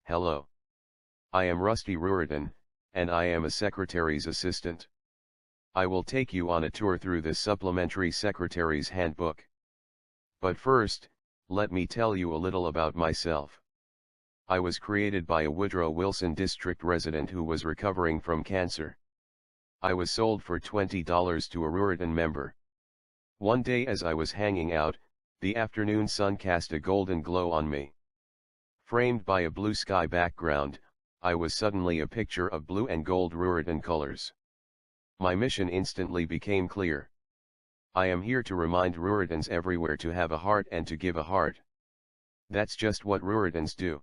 Hello. I am Rusty Ruritan, and I am a secretary's assistant. I will take you on a tour through this supplementary secretary's handbook. But first, let me tell you a little about myself. I was created by a Woodrow Wilson District resident who was recovering from cancer. I was sold for $20 to a Ruritan member. One day as I was hanging out, the afternoon sun cast a golden glow on me. Framed by a blue sky background, I was suddenly a picture of blue and gold Ruritan colors. My mission instantly became clear. I am here to remind Ruritans everywhere to have a heart and to give a heart. That's just what Ruritans do.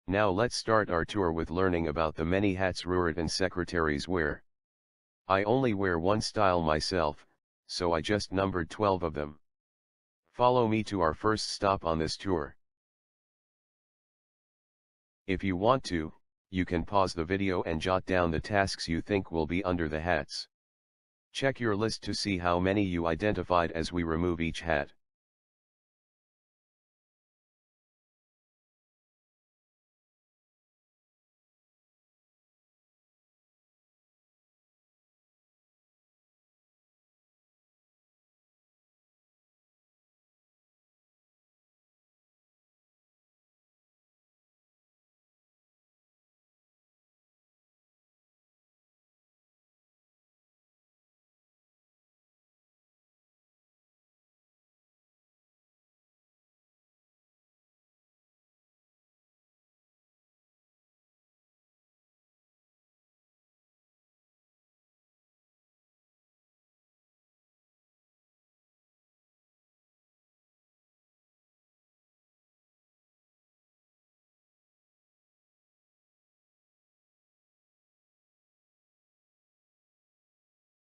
Now let's start our tour with learning about the many hats Ruritan secretaries wear. I only wear one style myself, so I just numbered 12 of them. Follow me to our first stop on this tour. If you want to, you can pause the video and jot down the tasks you think will be under the hats. Check your list to see how many you identified as we remove each hat.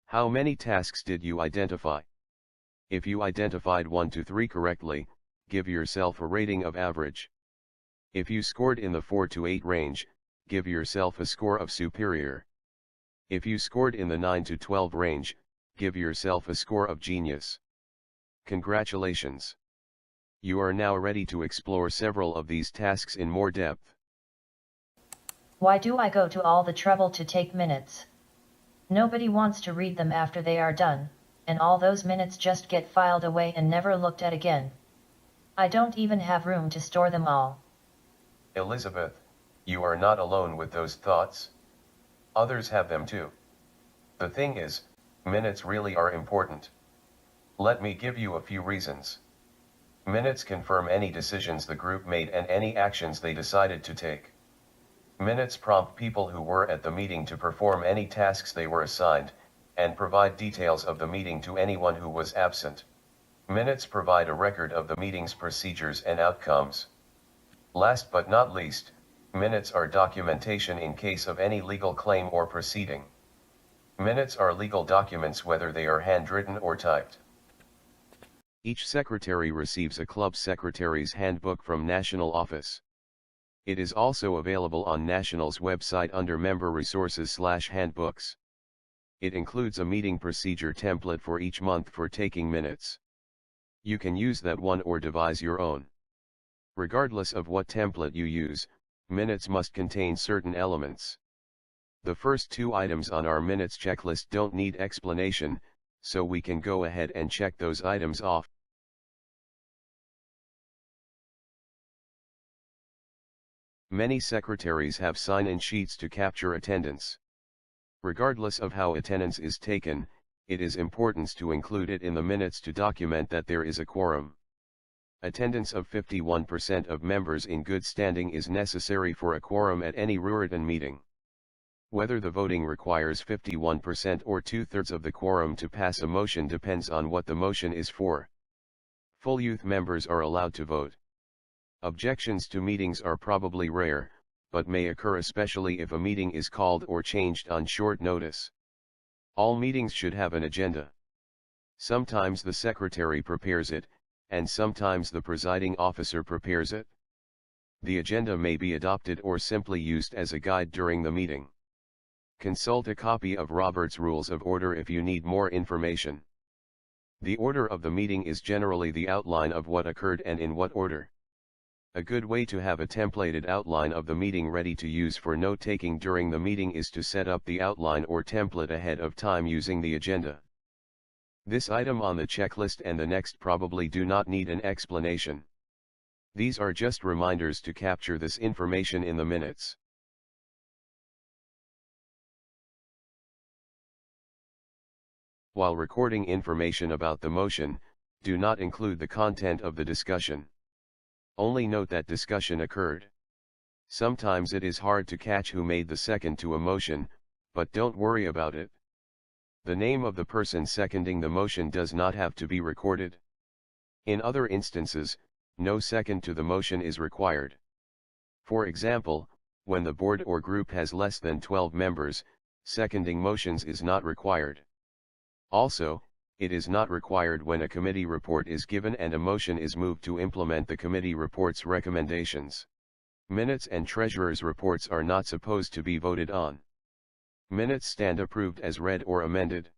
How many tasks did you identify? If you identified 1 to 3 correctly, give yourself a rating of average. If you scored in the 4 to 8 range, give yourself a score of superior. If you scored in the 9 to 12 range, give yourself a score of genius. Congratulations! You are now ready to explore several of these tasks in more depth. Why do I go to all the trouble to take minutes? Nobody wants to read them after they are done, and all those minutes just get filed away and never looked at again. I don't even have room to store them all. Elizabeth, you are not alone with those thoughts. Others have them too. The thing is, minutes really are important. Let me give you a few reasons. Minutes confirm any decisions the group made and any actions they decided to take. Minutes prompt people who were at the meeting to perform any tasks they were assigned, and provide details of the meeting to anyone who was absent. Minutes provide a record of the meeting's procedures and outcomes. Last but not least, minutes are documentation in case of any legal claim or proceeding. Minutes are legal documents whether they are handwritten or typed. Each secretary receives a club secretary's handbook from National Office. It is also available on National's website under Member Resources/Handbooks. It includes a meeting procedure template for each month for taking minutes. You can use that one or devise your own. Regardless of what template you use, minutes must contain certain elements. The first 2 items on our minutes checklist don't need explanation, so we can go ahead and check those items off. Many secretaries have sign-in sheets to capture attendance. Regardless of how attendance is taken, it is important to include it in the minutes to document that there is a quorum. Attendance of 51% of members in good standing is necessary for a quorum at any Ruritan meeting. Whether the voting requires 51% or 2/3 of the quorum to pass a motion depends on what the motion is for. Full youth members are allowed to vote. Objections to meetings are probably rare, but may occur especially if a meeting is called or changed on short notice. All meetings should have an agenda. Sometimes the secretary prepares it, and sometimes the presiding officer prepares it. The agenda may be adopted or simply used as a guide during the meeting. Consult a copy of Robert's Rules of Order if you need more information. The order of the meeting is generally the outline of what occurred and in what order. A good way to have a templated outline of the meeting ready to use for note-taking during the meeting is to set up the outline or template ahead of time using the agenda. This item on the checklist and the next probably do not need an explanation. These are just reminders to capture this information in the minutes. While recording information about the motion, do not include the content of the discussion. Only note that discussion occurred. Sometimes it is hard to catch who made the second to a motion, but don't worry about it. The name of the person seconding the motion does not have to be recorded. In other instances, no second to the motion is required. For example, when the board or group has less than 12 members, seconding motions is not required. Also, it is not required when a committee report is given and a motion is moved to implement the committee report's recommendations. Minutes and treasurer's reports are not supposed to be voted on. Minutes stand approved as read or amended.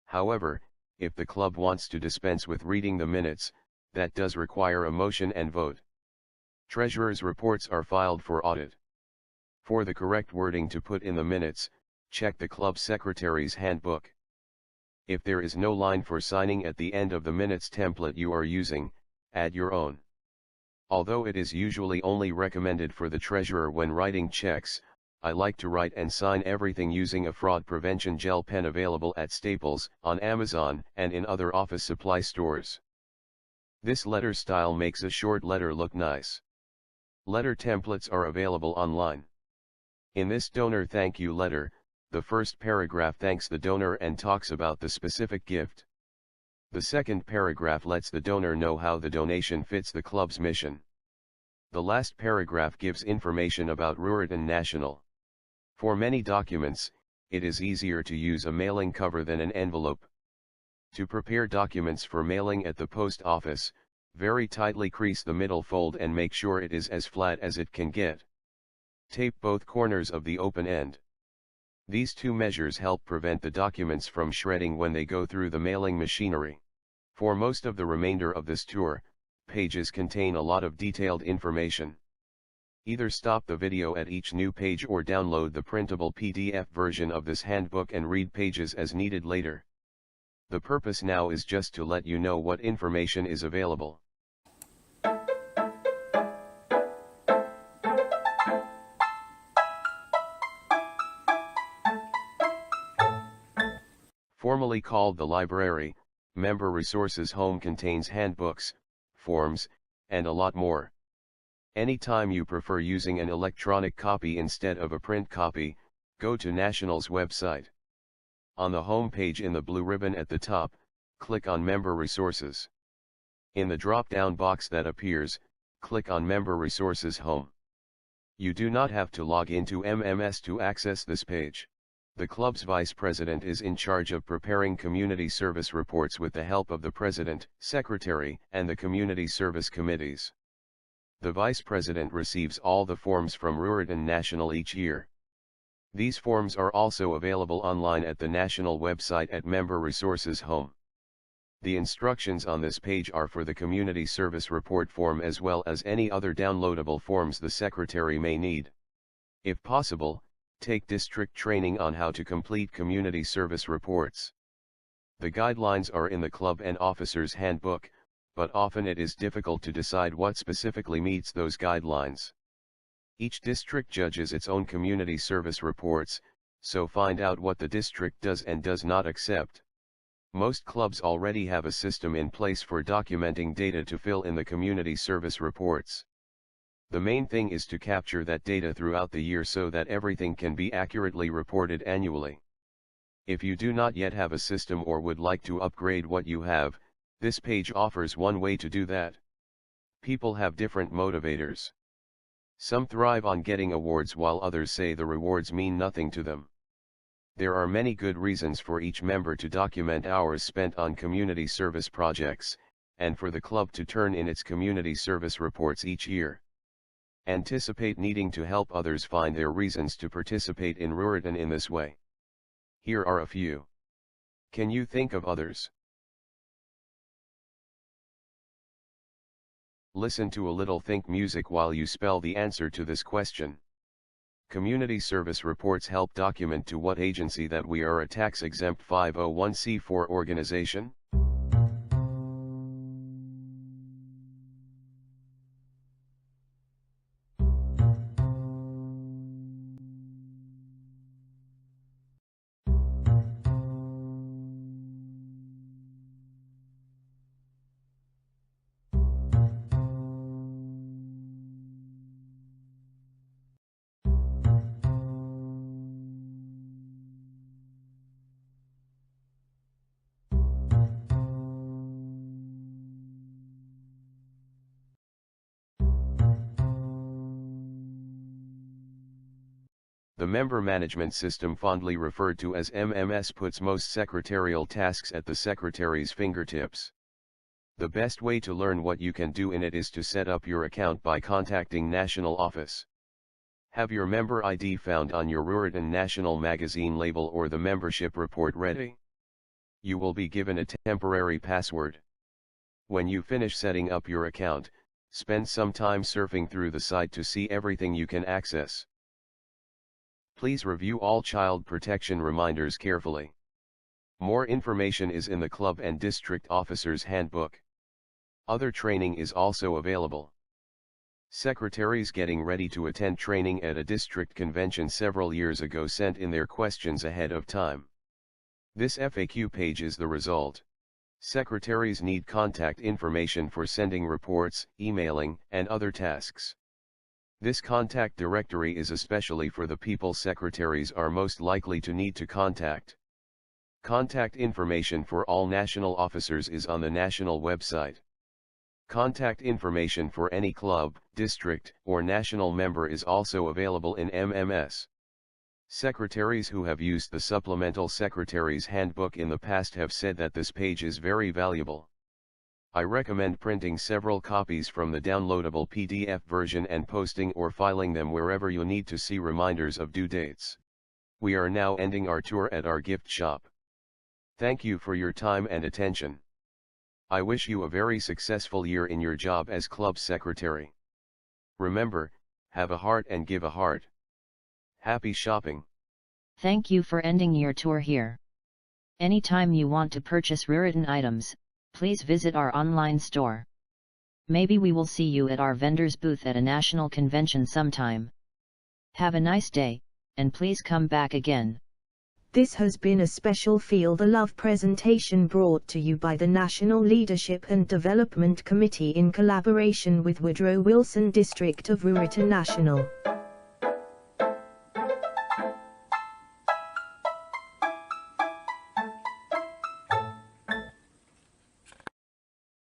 However, if the club wants to dispense with reading the minutes, that does require a motion and vote. Treasurer's reports are filed for audit. For the correct wording to put in the minutes, check the club secretary's handbook. If there is no line for signing at the end of the minutes template you are using, add your own. Although it is usually only recommended for the treasurer when writing checks, I like to write and sign everything using a fraud prevention gel pen available at Staples, on Amazon, and in other office supply stores. This letter style makes a short letter look nice. Letter templates are available online. In this donor thank you letter, the first paragraph thanks the donor and talks about the specific gift. The second paragraph lets the donor know how the donation fits the club's mission. The last paragraph gives information about Ruritan National. For many documents, it is easier to use a mailing cover than an envelope. To prepare documents for mailing at the post office, very tightly crease the middle fold and make sure it is as flat as it can get. Tape both corners of the open end. These two measures help prevent the documents from shredding when they go through the mailing machinery. For most of the remainder of this tour, pages contain a lot of detailed information. Either stop the video at each new page or download the printable PDF version of this handbook and read pages as needed later. The purpose now is just to let you know what information is available. Formally called the library, Member Resources Home contains handbooks, forms, and a lot more. Anytime you prefer using an electronic copy instead of a print copy, go to National's website. On the home page in the blue ribbon at the top, click on Member Resources. In the drop-down box that appears, click on Member Resources Home. You do not have to log into MMS to access this page. The club's vice president is in charge of preparing community service reports with the help of the president, secretary, and the community service committees. The vice president receives all the forms from Ruritan National each year. These forms are also available online at the National website at Member Resources Home. The instructions on this page are for the community service report form as well as any other downloadable forms the secretary may need. If possible, take district training on how to complete community service reports. The guidelines are in the club and officers' handbook, but often it is difficult to decide what specifically meets those guidelines. Each district judges its own community service reports, so find out what the district does and does not accept. Most clubs already have a system in place for documenting data to fill in the community service reports. The main thing is to capture that data throughout the year so that everything can be accurately reported annually. If you do not yet have a system or would like to upgrade what you have, this page offers one way to do that. People have different motivators. Some thrive on getting awards while others say the rewards mean nothing to them. There are many good reasons for each member to document hours spent on community service projects, and for the club to turn in its community service reports each year. Anticipate needing to help others find their reasons to participate in Ruritan in this way. Here are a few. Can you think of others? Listen to a little think music while you spell the answer to this question. Community service reports help document to what agency that we are a tax-exempt 501c4 organization. The member management system, fondly referred to as MMS, puts most secretarial tasks at the secretary's fingertips. The best way to learn what you can do in it is to set up your account by contacting National Office. Have your member ID found on your Ruritan National Magazine label or the membership report ready? You will be given a temporary password. When you finish setting up your account, spend some time surfing through the site to see everything you can access. Please review all child protection reminders carefully. More information is in the Club and District Officers Handbook. Other training is also available. Secretaries getting ready to attend training at a district convention several years ago sent in their questions ahead of time. This FAQ page is the result. Secretaries need contact information for sending reports, emailing, and other tasks. This contact directory is especially for the people secretaries are most likely to need to contact. Contact information for all national officers is on the national website. Contact information for any club, district, or national member is also available in MMS. Secretaries who have used the Supplemental Secretary's Handbook in the past have said that this page is very valuable. I recommend printing several copies from the downloadable PDF version and posting or filing them wherever you need to see reminders of due dates. We are now ending our tour at our gift shop. Thank you for your time and attention. I wish you a very successful year in your job as club secretary. Remember, have a heart and give a heart. Happy shopping. Thank you for ending your tour here. Anytime you want to purchase Ruritan items, please visit our online store. Maybe we will see you at our vendor's booth at a national convention sometime. Have a nice day, and please come back again. This has been a special Feel the Love presentation brought to you by the National Leadership and Development Committee in collaboration with Woodrow Wilson District of Ruritan National.